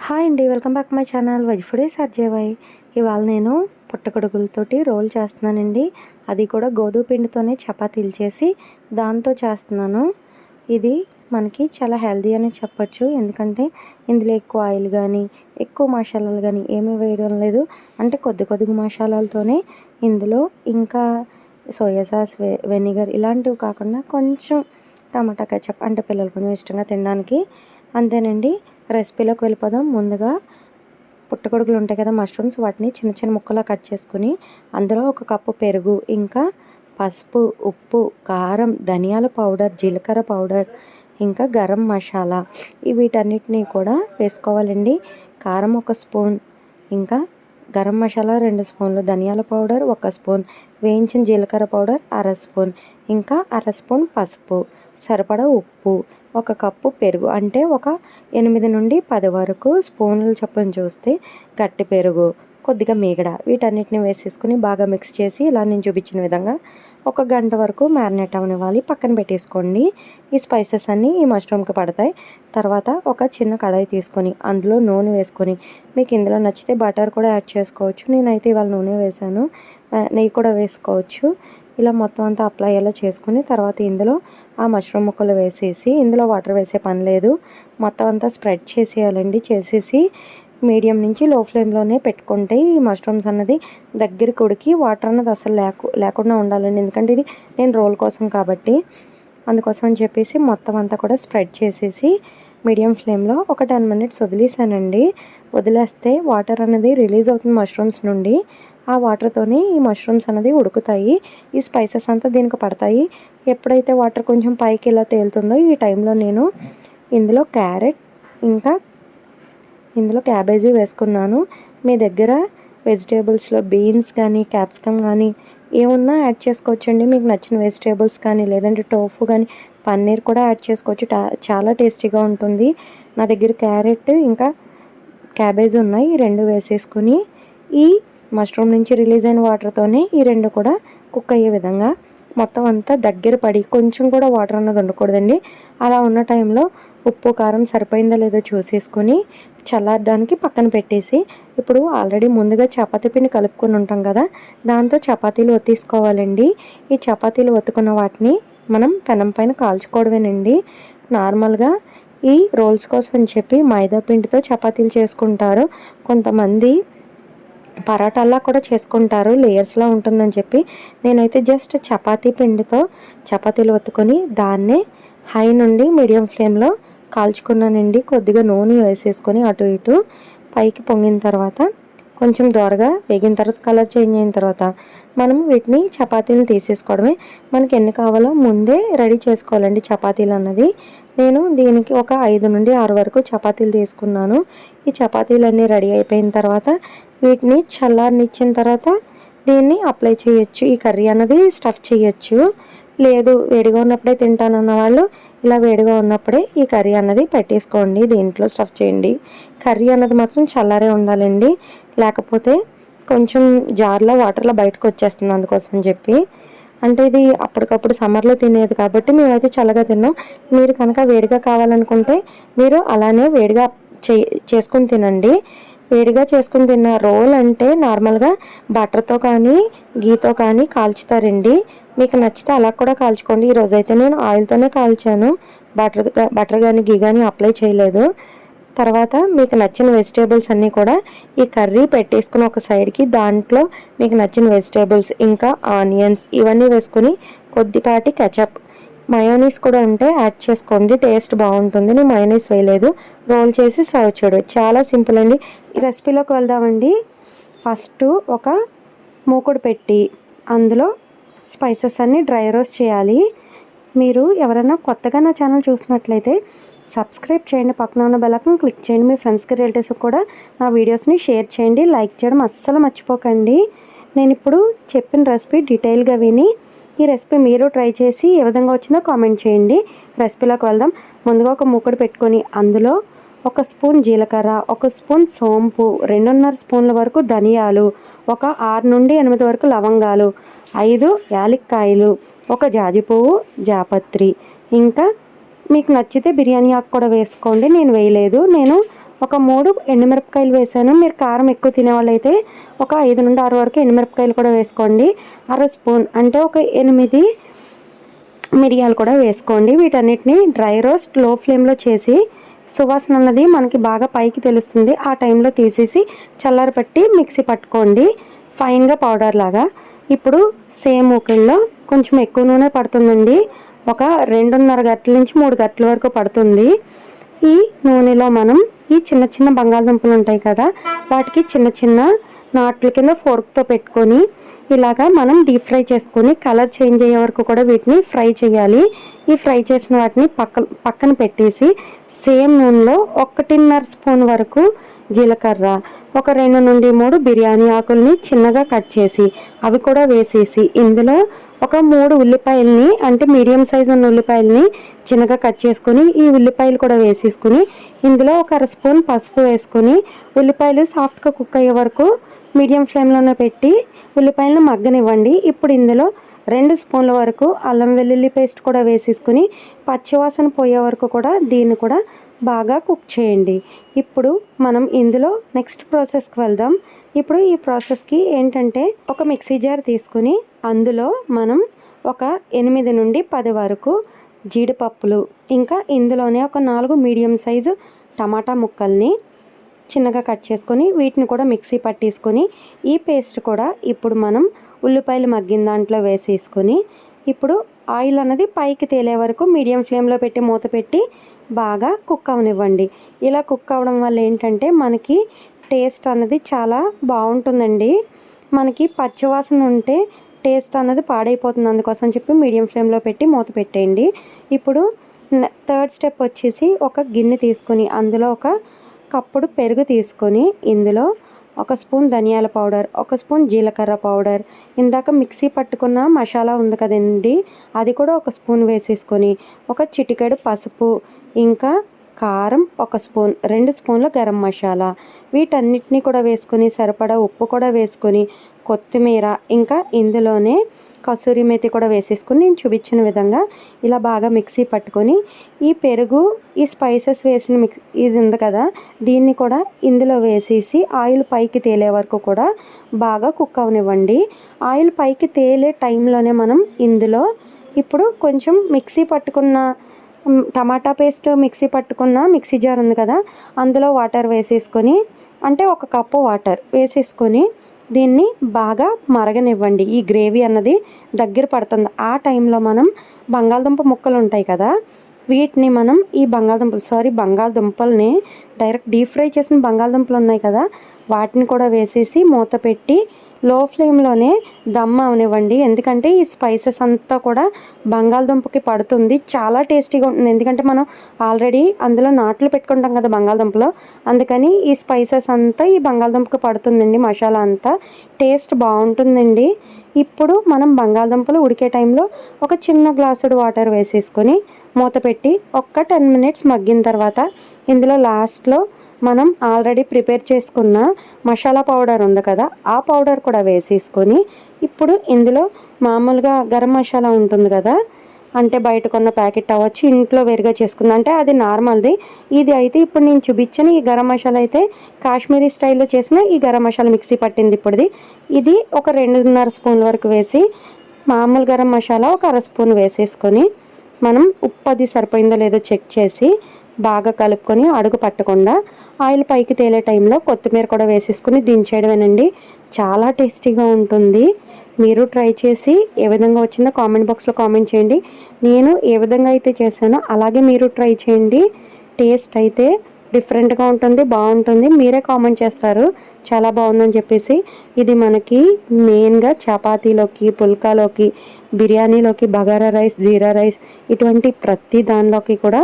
Hi అండి, welcome back my channel veg foodies Ajay. ఇవాళ నేను పుట్టగొడుగులతోటి రోల్ చేస్తున్నానండి. అది కూడా గోధుమ పిండితోనే చపాతీలు చేసి దాంతో చేస్తున్నాను. ఇది మనకి చాలా హెల్దీ అని చెప్పొచ్చు. ఎందుకంటే ఇందులో ఎక్కువ ఆయిల్ కానీ ఎక్కువ మసాలాలు కానీ ఏమీ వేయడం లేదు. అంటే కొద్ది మసాలాలతోనే ఇందులో ఇంకా సోయా సాస్, వెనిగర్ ఇలాంటివి కాకుండా కొంచెం టమాటా కెచప్ అంటే పిల్లలు కొంచెం ఇష్టంగా తినడానికి. అంతేనండి. రెసిపీలోకి వెళ్ళిపోదాం. ముందుగా పుట్టగొడుగులు ఉంటాయి కదా, మష్రూమ్స్, వాటిని చిన్న చిన్న ముక్కలా కట్ చేసుకుని అందులో 1 కప్పు పెరుగు, ఇంకా పసుపు, ఉప్పు, కారం, ధనియాల పౌడర్, జీలకర్ర పౌడర్, ఇంకా గరం మసాలా వీటన్నిటినీ కూడా వేసుకోవాలండి. కారం 1 స్పూన్, ఇంకా గరం మసాలా 2 స్పూన్లు, ధనియాల పౌడర్ 1 స్పూన్, వేయించిన జీలకర్ర పౌడర్ 1/2 స్పూన్, ఇంకా 1/2 స్పూన్ పసుపు, సరిపడా ఉప్పు, 1 కప్పు పెరుగు. అంటే ఒక 8 నుండి 10 వరకు స్పూన్లు చొప్పున చూస్తే గట్టి పెరుగు, కొద్దిగా మీగడ, వీటన్నిటిని వేసేసుకుని బాగా మిక్స్ చేసి ఇలా నేను చూపించిన విధంగా 1 గంట వరకు మ్యారినేట్ అవనివ్వాలి. పక్కన పెట్టేసుకోండి. ఈ స్పైసెస్ అన్నీ ఈ మష్రూమ్కి పడతాయి. తర్వాత ఒక చిన్న కడాయి తీసుకొని అందులో నూనె వేసుకొని, మీకు ఇందులో నచ్చితే బటర్ కూడా యాడ్ చేసుకోవచ్చు. నేనైతే ఇవాళ నూనె వేసాను, నెయ్యి కూడా వేసుకోవచ్చు. ఇలా మొత్తం అంతా అప్లై అయ్యేలా చేసుకుని తర్వాత ఇందులో ఆ మష్రూమ్ ముక్కలు వేసేసి, ఇందులో వాటర్ వేసే పని లేదు, మొత్తం అంతా స్ప్రెడ్ చేసేయాలండి. చేసేసి మీడియం నుంచి లో ఫ్లేమ్లోనే పెట్టుకుంటే ఈ మష్రూమ్స్ అన్నది దగ్గరికి ఉడికి వాటర్ అన్నది అసలు లేకుండా ఉండాలండి. ఎందుకంటే ఇది నేను రోల్ కోసం కాబట్టి, అందుకోసం అని చెప్పేసి మొత్తం అంతా కూడా స్ప్రెడ్ చేసేసి మీడియం ఫ్లేమ్లో ఒక 10 మినిట్స్ వదిలేసానండి. వదిలేస్తే వాటర్ అనేది రిలీజ్ అవుతుంది మష్రూమ్స్ నుండి. ఆ వాటర్తోనే ఈ మష్రూమ్స్ అనేది ఉడుకుతాయి. ఈ స్పైసెస్ అంతా దీనికి పడతాయి. ఎప్పుడైతే వాటర్ కొంచెం పైకి ఇలా తేలుతుందో ఈ టైంలో నేను ఇందులో క్యారెట్, ఇంకా ఇందులో క్యాబేజీ వేసుకున్నాను. మీ దగ్గర వెజిటేబుల్స్లో బీన్స్ కానీ క్యాప్సికమ్ కానీ ఏమున్నా యాడ్ చేసుకోవచ్చండి. మీకు నచ్చిన వెజిటేబుల్స్ కానీ, లేదంటే టోఫు కానీ, పన్నీర్ కూడా యాడ్ చేసుకోవచ్చు. చాలా టేస్టీగా ఉంటుంది. నా దగ్గర క్యారెట్ ఇంకా క్యాబేజీ ఉన్నాయి. ఈ 2 వేసేసుకుని ఈ మష్రూమ్ నుంచి రిలీజ్ అయిన వాటర్తోనే ఈ 2 కూడా కుక్ అయ్యే విధంగా మొత్తం అంతా దగ్గర పడి కొంచెం కూడా వాటర్ అన్నది ఉండకూడదండి. అలా ఉన్న టైంలో ఉప్పు కారం సరిపోయిందో లేదో చూసేసుకొని చల్లారడానికి పక్కన పెట్టేసి, ఇప్పుడు ఆల్రెడీ ముందుగా చపాతీ పిండి కలుపుకొని ఉంటాం కదా, దాంతో చపాతీలు ఒత్తేసుకోవాలండి. ఈ చపాతీలు ఒత్తుకున్న వాటిని మనం పెనం పైన కాల్చుకోవడమేనండి. నార్మల్గా ఈ రోల్స్ కోసం అని చెప్పి మైదా పిండితో చపాతీలు చేసుకుంటారు. కొంతమంది పరాటాల్లా కూడా చేసుకుంటారు, లేయర్స్లా ఉంటుందని చెప్పి. నేనైతే జస్ట్ చపాతీ పిండితో చపాతీలు ఒత్తుకొని దాన్నే హై నుండి మీడియం ఫ్లేమ్లో కాల్చుకున్నానండి. కొద్దిగా నూనె వేసేసుకొని అటు ఇటు పైకి పొంగిన తర్వాత కొంచెం దోరగా వేగిన తర్వాత కలర్ చేంజ్ అయిన తర్వాత మనం వీటిని చపాతీలను తీసేసుకోవడమే. మనకి ఎన్ని కావాలో ముందే రెడీ చేసుకోవాలండి చపాతీలు అన్నది. నేను దీనికి ఒక 5 నుండి 6 వరకు చపాతీలు తీసుకున్నాను. ఈ చపాతీలన్నీ రెడీ అయిపోయిన తర్వాత వీటిని చల్లారనిచ్చిన తర్వాత దీన్ని అప్లై చేయొచ్చు. ఈ కర్రీ అన్నది స్టఫ్ చేయొచ్చు. లేదు వేడిగా ఉన్నప్పుడే తింటానన్న వాళ్ళు ఇలా వేడిగా ఉన్నప్పుడే ఈ కర్రీ అన్నది పెట్టేసుకోండి, దీంట్లో స్టఫ్ చేయండి. కర్రీ అన్నది మాత్రం చల్లారే ఉండాలండి, లేకపోతే కొంచెం జార్లో వాటర్లో బయటకు వచ్చేస్తుంది. అందుకోసం చెప్పి, అంటే ఇది అప్పటికప్పుడు సమ్మర్లో తినేది కాబట్టి మేమైతే చల్లగా తిన్నాం. మీరు కనుక వేడిగా కావాలనుకుంటే మీరు అలానే వేడిగా చేసుకుని తినండి. వేడిగా చేసుకుని తిన్న రోల్ అంటే నార్మల్గా బటర్తో కానీ గీతో కానీ కాల్చుతారండి. మీకు నచ్చితే అలా కూడా కాల్చుకోండి. ఈరోజైతే నేను ఆయిల్తోనే కాల్చాను, బటర్ కానీ గీ కానీ అప్లై చేయలేదు. తర్వాత మీకు నచ్చిన వెజిటేబుల్స్ అన్నీ కూడా ఈ కర్రీ పెట్టేసుకుని ఒక సైడ్కి, దాంట్లో మీకు నచ్చిన వెజిటేబుల్స్ ఇంకా ఆనియన్స్ ఇవన్నీ వేసుకొని కొద్దిపాటి కెచప్, మయోనీస్ కూడా ఉంటే యాడ్ చేసుకోండి, టేస్ట్ బాగుంటుంది. నేను మయోనీస్ వేయలేదు. రోల్ చేసి సర్వ్ చేయడం చాలా సింపుల్ అండి. ఈ రెసిపీలోకి వెళ్దామండి. ఫస్ట్ ఒక మూకుడు పెట్టి అందులో స్పైసెస్ అన్నీ డ్రై రోస్ట్ చేయాలి. మీరు ఎవరైనా కొత్తగా నా ఛానల్ చూసినట్లయితే సబ్స్క్రైబ్ చేయండి, పక్కన ఉన్న బెల్ ఐకాన్ క్లిక్ చేయండి. మీ ఫ్రెండ్స్కి రిలేటివ్స్కి కూడా నా వీడియోస్ని షేర్ చేయండి, లైక్ చేయడం అస్సలు మర్చిపోకండి. నేను ఇప్పుడు చెప్పిన రెసిపీ డీటెయిల్గా విని ఈ రెసిపీ మీరు ట్రై చేసి ఏ విధంగా వచ్చిందో కామెంట్ చేయండి. రెసిపీలోకి వెళ్దాం. ముందుగా ఒక మూకుడు పెట్టుకొని అందులో 1 స్పూన్ జీలకర్ర, 1 స్పూన్ సోంపు, 2.5 స్పూన్ల వరకు ధనియాలు, ఒక 6 నుండి 8 వరకు లవంగాలు, 5 యాలక్కాయలు, 1 జాజి పువ్వు, జాపత్రి, ఇంకా మీకు నచ్చితే బిర్యానీ ఆకు కూడా వేసుకోండి. నేను వేయలేదు. నేను ఒక 3 ఎండుమిరపకాయలు వేసాను. మీరు కారం ఎక్కువ తినేవాళ్ళు అయితే ఒక 5 నుండి 6 వరకు ఎండుమిరపకాయలు కూడా వేసుకోండి. అర స్పూన్ అంటే ఒక 8 మిరియాలు కూడా వేసుకోండి. వీటన్నిటిని డ్రై రోస్ట్ లో ఫ్లేమ్లో చేసి సువాసన అన్నది మనకి బాగా పైకి తెలుస్తుంది. ఆ టైంలో తీసేసి చల్లారబెట్టి మిక్సీ పట్టుకోండి ఫైన్గా పౌడర్ లాగా. ఇప్పుడు సేమ్ ఊకిల్లో కొంచెం ఎక్కువ నూనె పడుతుందండి. ఒక 2.5 గంటల నుంచి 3 గంటల వరకు పడుతుంది. ఈ నూనెలో మనం ఈ చిన్న చిన్న బంగాళదుంపలు ఉంటాయి కదా, వాటికి చిన్న చిన్న నాట్ల కింద ఫోర్క్తో పెట్టుకొని ఇలాగా మనం డీప్ ఫ్రై చేసుకొని కలర్ చేంజ్ అయ్యే వరకు కూడా వీటిని ఫ్రై చేయాలి. ఈ ఫ్రై చేసిన వాటిని పక్కన పెట్టేసి సేమ్ నూనెలో 1.5 స్పూన్ వరకు జీలకర్ర, ఒక 2 నుండి 3 బిర్యానీ ఆకుల్ని చిన్నగా కట్ చేసి అవి కూడా వేసేసి ఇందులో ఒక 3 ఉల్లిపాయలని అంటే మీడియం సైజు ఉన్న ఉల్లిపాయలని చిన్నగా కట్ చేసుకొని ఈ ఉల్లిపాయలు కూడా వేసేసుకుని ఇందులో ఒక అర స్పూన్ పసుపు వేసుకొని ఉల్లిపాయలు సాఫ్ట్గా కుక్ అయ్యే వరకు మీడియం ఫ్లేమ్లోనే పెట్టి ఉల్లిపాయలను మగ్గనివ్వండి. ఇప్పుడు ఇందులో 2 స్పూన్ల వరకు అల్లం వెల్లుల్లి పేస్ట్ కూడా వేసేసుకుని పచ్చివాసన పోయే వరకు కూడా దీన్ని కూడా బాగా కుక్ చేయండి. ఇప్పుడు మనం ఇందులో నెక్స్ట్ ప్రాసెస్కి వెళ్దాం. ఇప్పుడు ఈ ప్రాసెస్కి ఏంటంటే ఒక మిక్సీ జార్ తీసుకుని అందులో మనం ఒక 8 నుండి 10 వరకు జీడిపప్పులు, ఇంకా ఇందులోనే ఒక 4 మీడియం సైజు టమాటా ముక్కల్ని చిన్నగా కట్ చేసుకొని వీటిని కూడా మిక్సీ పట్టేసుకొని ఈ పేస్ట్ కూడా ఇప్పుడు మనం ఉల్లిపాయలు మగ్గిన దాంట్లో వేసేసుకొని ఇప్పుడు ఆయిల్ అన్నది పైకి తేలే వరకు మీడియం ఫ్లేమ్లో పెట్టి మూత పెట్టి బాగా కుక్ అవనివ్వండి. ఇలా కుక్ అవ్వడం వల్ల ఏంటంటే మనకి టేస్ట్ అన్నది చాలా బాగుంటుందండి. మనకి పచ్చివాసన ఉంటే టేస్ట్ అన్నది పాడైపోతుంది. అందుకోసం చెప్పి మీడియం ఫ్లేమ్లో పెట్టి మూత పెట్టేయండి. ఇప్పుడు థర్డ్ స్టెప్ వచ్చేసి ఒక గిన్నె తీసుకొని అందులో ఒక కప్పుడు పెరుగు తీసుకొని ఇందులో ఒక స్పూన్ ధనియాల పౌడర్, ఒక స్పూన్ జీలకర్ర పౌడర్, ఇందాక మిక్సీ పట్టుకున్న మసాలా ఉంది కదండి అది కూడా ఒక స్పూన్ వేసేసుకొని ఒక చిటికెడు పసుపు, ఇంకా కారం ఒక స్పూన్, 2 స్పూన్ల గరం మసాలా వీటన్నిటిని కూడా వేసుకొని సరిపడా ఉప్పు కూడా వేసుకొని కొత్తిమీర, ఇంకా ఇందులోనే కసూరి మేతి కూడా వేసేసుకుని నేను చూపించిన విధంగా ఇలా బాగా మిక్సీ పట్టుకొని ఈ పెరుగు ఈ స్పైసెస్ వేసిన ఇది ఉంది కదా దీన్ని కూడా ఇందులో వేసేసి ఆయిల్ పైకి తేలే వరకు కూడా బాగా కుక్ అవనివ్వండి. ఆయిల్ పైకి తేలే టైంలోనే మనం ఇందులో ఇప్పుడు కొంచెం మిక్సీ పట్టుకున్న టమాటా పేస్ట్ మిక్సీ పట్టుకున్న మిక్సీ జార్ ఉంది కదా అందులో వాటర్ వేసేసుకొని అంటే 1 కప్పు వాటర్ వేసేసుకొని దీన్ని బాగా మరగనివ్వండి. ఈ గ్రేవీ అన్నది దగ్గర పడుతుంది. ఆ టైంలో మనం బంగాళదుంప ముక్కలు ఉంటాయి కదా వీటిని మనం ఈ బంగాళదుంపల్ని డైరెక్ట్ డీప్ ఫ్రై చేసిన బంగాళదుంపలు ఉన్నాయి కదా వాటిని కూడా వేసేసి మూత పెట్టి లో ఫ్లేమ్లోనే దమ్ అవనివ్వండి. ఎందుకంటే ఈ స్పైసెస్ అంతా కూడా బంగాళదుంపకి పడుతుంది. చాలా టేస్టీగా ఉంటుంది. ఎందుకంటే మనం ఆల్రెడీ అందులో నాట్లు పెట్టుకుంటాం కదా బంగాళదుంపలో, అందుకని ఈ స్పైసెస్ అంతా ఈ బంగాళదుంపకి పడుతుందండి. మసాలా అంతా టేస్ట్ బాగుంటుందండి. ఇప్పుడు మనం బంగాళదుంపలు ఉడికే టైంలో ఒక చిన్న గ్లాసుడు వాటర్ వేసేసుకొని మూత పెట్టి ఒక్క 10 మినిట్స్ మగ్గిన తర్వాత ఇందులో లాస్ట్లో మనం ఆల్రెడీ ప్రిపేర్ చేసుకున్న మసాలా పౌడర్ ఉంది కదా ఆ పౌడర్ కూడా వేసేసుకొని ఇప్పుడు ఇందులో మామూలుగా గరం మసాలా ఉంటుంది కదా అంటే బయట కొన్న ప్యాకెట్ అవ్వచ్చు, ఇంట్లో వేరుగా చేసుకుంది అంటే అది నార్మల్ది. ఇది అయితే ఇప్పుడు నేను చూపించిన ఈ గరం మసాలా అయితే కాశ్మీరీ స్టైల్లో చేసిన ఈ గరం మసాలా మిక్సీ పట్టింది ఇప్పుడుది. ఇది ఒక 2.5 స్పూన్ల వరకు వేసి మామూలు గరం మసాలా ఒక అర స్పూన్ వేసేసుకొని మనం ఉప్పు అది సరిపోయిందో లేదో చెక్ చేసి బాగా కలుపుకొని అడుగు పట్టకుండా ఆయిల్ పైకి తేలే టైంలో కొత్తిమీర కూడా వేసేసుకుని దించేయడమేనండి. చాలా టేస్టీగా ఉంటుంది. మీరు ట్రై చేసి ఏ విధంగా వచ్చిందో కామెంట్ బాక్స్లో కామెంట్ చేయండి. నేను ఏ విధంగా అయితే చేశానో అలాగే మీరు ట్రై చేయండి. టేస్ట్ అయితే డిఫరెంట్గా ఉంటుంది, బాగుంటుంది. మీరే కామెంట్ చేస్తారు చాలా బాగుందని చెప్పేసి. ఇది మనకి మెయిన్గా చపాతీలోకి, పుల్కాలోకి, బిర్యానీలోకి, బగారా రైస్, జీరా రైస్ ఇటువంటి ప్రతి దానిలోకి కూడా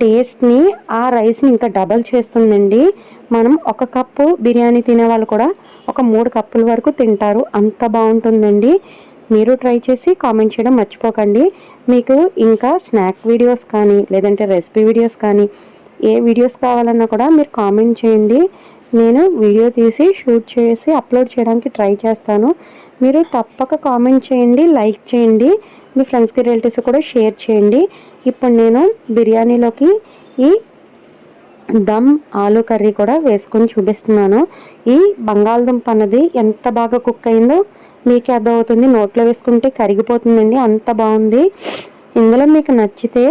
టేస్ట్ని ఆ రైస్ని ఇంకా డబల్ చేస్తుందండి. మనం 1 కప్పు బిర్యానీ తినేవాళ్ళు కూడా ఒక 3 కప్పుల వరకు తింటారు. అంత బాగుంటుందండి. మీరు ట్రై చేసి కామెంట్ చేయడం మర్చిపోకండి. మీకు ఇంకా స్నాక్ వీడియోస్ కానీ లేదంటే రెసిపీ వీడియోస్ కానీ ఏ వీడియోస్ కావాలన్నా కూడా మీరు కామెంట్ చేయండి. నేను వీడియో తీసి షూట్ చేసి అప్లోడ్ చేయడానికి ట్రై చేస్తాను. మీరు తప్పక కామెంట్ చేయండి, లైక్ చేయండి, మీ ఫ్రెండ్స్కి రిలేటివ్స్ కూడా షేర్ చేయండి. ఇప్పుడు నేను బిర్యానీలోకి ఈ దమ్ ఆలు కర్రీ కూడా వేసుకొని చూపిస్తున్నాను. ఈ బంగాళదుంప అన్నది ఎంత బాగా కుక్ అయిందో మీకే అర్థమవుతుంది. నోట్లో వేసుకుంటే కరిగిపోతుందండి, అంత బాగుంది. ఇందులో మీకు నచ్చితే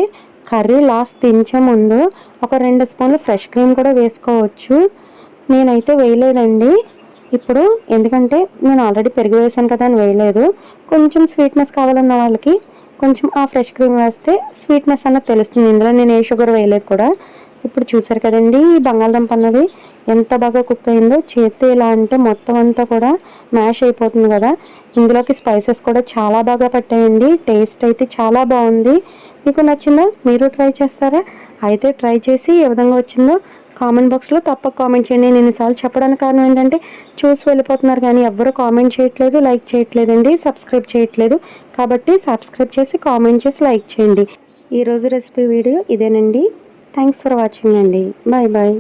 కర్రీ లాస్ట్ దించే ముందు ఒక 2 స్పూన్లు ఫ్రెష్ క్రీమ్ కూడా వేసుకోవచ్చు. నేనైతే వేయలేదండి ఇప్పుడు, ఎందుకంటే నేను ఆల్రెడీ పెరుగు వేసాను కదా అని వేయలేదు. కొంచెం స్వీట్నెస్ కావాలన్న వాళ్ళకి కొంచెం ఆ ఫ్రెష్ క్రీమ్ వేస్తే స్వీట్నెస్ అన్నది తెలుస్తుంది. ఇందులో నేను ఏ షుగర్ వేయలేదు కూడా. ఇప్పుడు చూసారు కదండి ఈ బంగాళదుంప అన్నది ఎంత బాగా కుక్ అయిందో. చేత్తో ఇలా అంటే మొత్తం అంతా కూడా మ్యాష్ అయిపోతుంది కదా. ఇందులోకి స్పైసెస్ కూడా చాలా బాగా పట్టాయండి. టేస్ట్ అయితే చాలా బాగుంది. మీకు నచ్చిందా? మీరు ట్రై చేస్తారా? అయితే ట్రై చేసి ఏ విధంగా వచ్చిందో కామెంట్ బాక్స్లో తప్పక కామెంట్ చేయండి. నేను ఇన్నిసార్లు చెప్పడానికి కారణం ఏంటంటే చూసి వెళ్ళిపోతున్నారు కానీ ఎవ్వరు కామెంట్ చేయట్లేదు, లైక్ చేయట్లేదండి, సబ్స్క్రైబ్ చేయట్లేదు. కాబట్టి సబ్స్క్రైబ్ చేసి కామెంట్ చేసి లైక్ చేయండి. ఈరోజు రెసిపీ వీడియో ఇదేనండి. థ్యాంక్స్ ఫర్ వాచింగ్ అండి. Bye bye.